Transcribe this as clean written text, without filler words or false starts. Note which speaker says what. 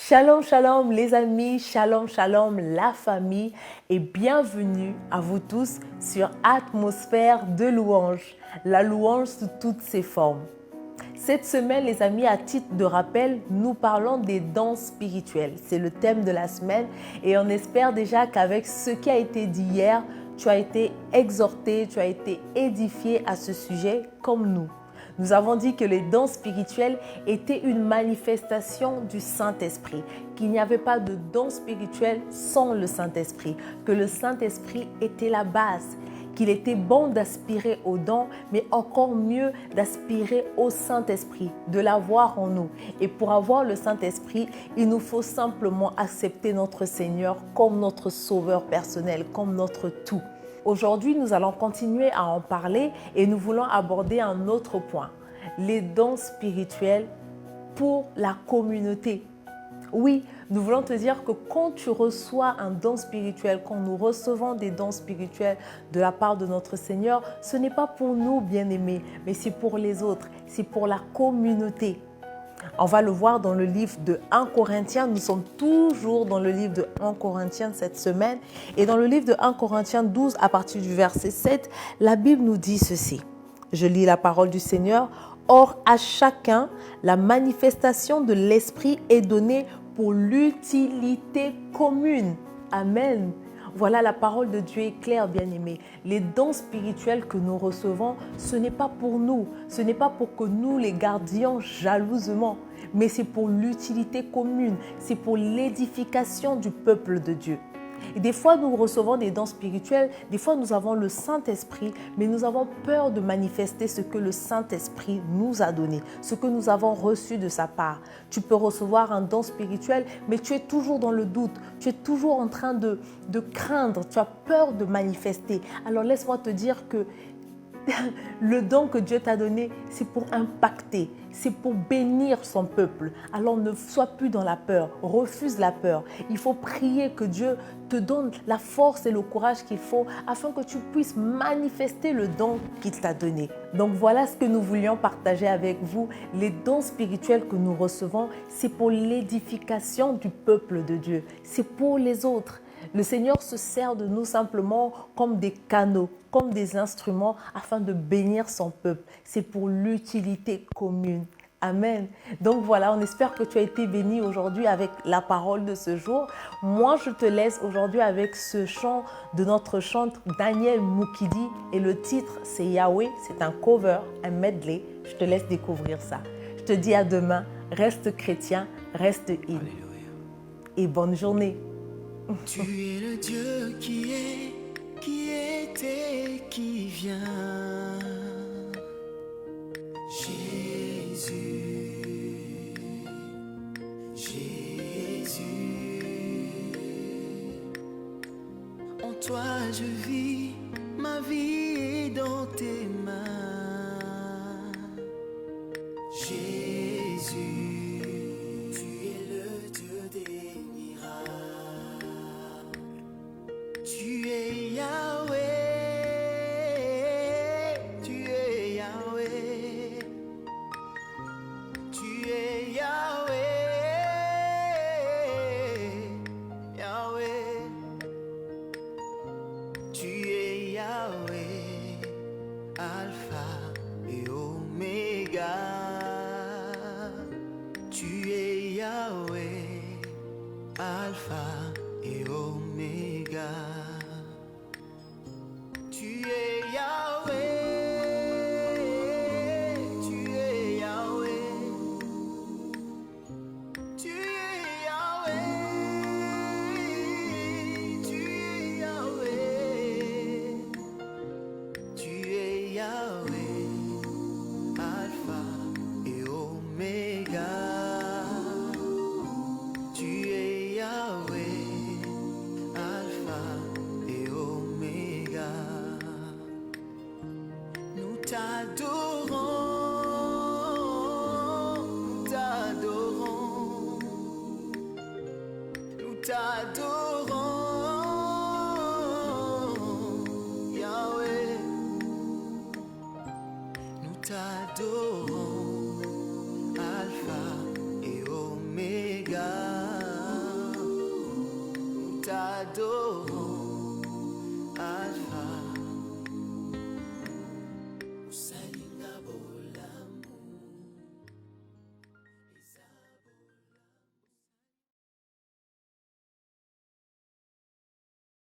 Speaker 1: Shalom, shalom les amis, shalom, shalom la famille et bienvenue à vous tous sur Atmosphère de louange, la louange sous toutes ses formes. Cette semaine les amis, à titre de rappel, nous parlons des dons spirituels. C'est le thème de la semaine et on espère déjà qu'avec ce qui a été dit hier, tu as été exhorté, tu as été édifié à ce sujet comme nous. Nous avons dit que les dons spirituels étaient une manifestation du Saint-Esprit, qu'il n'y avait pas de dons spirituels sans le Saint-Esprit, que le Saint-Esprit était la base, qu'il était bon d'aspirer aux dons, mais encore mieux d'aspirer au Saint-Esprit, de l'avoir en nous. Et pour avoir le Saint-Esprit, il nous faut simplement accepter notre Seigneur comme notre sauveur personnel, comme notre tout. Aujourd'hui, nous allons continuer à en parler et nous voulons aborder un autre point, les dons spirituels pour la communauté. Oui, nous voulons te dire que quand tu reçois un don spirituel, quand nous recevons des dons spirituels de la part de notre Seigneur, ce n'est pas pour nous, bien-aimés, mais c'est pour les autres, c'est pour la communauté. On va le voir dans le livre de 1 Corinthiens. Nous sommes toujours dans le livre de 1 Corinthiens cette semaine. Et dans le livre de 1 Corinthiens 12, à partir du verset 7, la Bible nous dit ceci. Je lis la parole du Seigneur. Or, à chacun, la manifestation de l'Esprit est donnée pour l'utilité commune. Amen. Voilà, la parole de Dieu est claire, bien-aimés. Les dons spirituels que nous recevons, ce n'est pas pour nous. Ce n'est pas pour que nous les gardions jalousement, mais c'est pour l'utilité commune. C'est pour l'édification du peuple de Dieu. Et des fois, nous recevons des dons spirituels, des fois, nous avons le Saint-Esprit, mais nous avons peur de manifester ce que le Saint-Esprit nous a donné, ce que nous avons reçu de sa part. Tu peux recevoir un don spirituel, mais tu es toujours dans le doute, tu es toujours en train de craindre, tu as peur de manifester. Alors, laisse-moi te dire que le don que Dieu t'a donné, c'est pour impacter, c'est pour bénir son peuple. Alors ne sois plus dans la peur, refuse la peur. Il faut prier que Dieu te donne la force et le courage qu'il faut afin que tu puisses manifester le don qu'il t'a donné. Donc voilà ce que nous voulions partager avec vous. Les dons spirituels que nous recevons, c'est pour l'édification du peuple de Dieu. C'est pour les autres. Le Seigneur se sert de nous simplement comme des canaux, comme des instruments afin de bénir son peuple. C'est pour l'utilité commune. Amen. Donc voilà, on espère que tu as été béni aujourd'hui avec la parole de ce jour. Moi, je te laisse aujourd'hui avec ce chant de notre chanteur Daniel Moukidi et le titre, c'est Yahweh. C'est un cover, un medley. Je te laisse découvrir ça. Je te dis à demain. Reste chrétien, reste in. Et bonne journée.
Speaker 2: Tu es le Dieu qui est, qui était, qui vient. Jésus, Jésus. En toi je vis, ma vie est dans tes mains. Jésus, tu es le Dieu des miracles. Tu es Yahweh, tu es Yahweh, tu es Yahweh, Yahweh, tu es Yahweh, Alpha et Oméga, tu es Yahweh, Alpha et Oméga. Tu es Yahweh, tu es Yahweh, tu es Yahweh, tu es Yahweh, tu es Yahweh, Alpha et Oméga, tu es Yahweh, Alpha et Oméga. Nous t'adorons, nous t'adorons, nous t'adorons, Yahweh, nous t'adorons.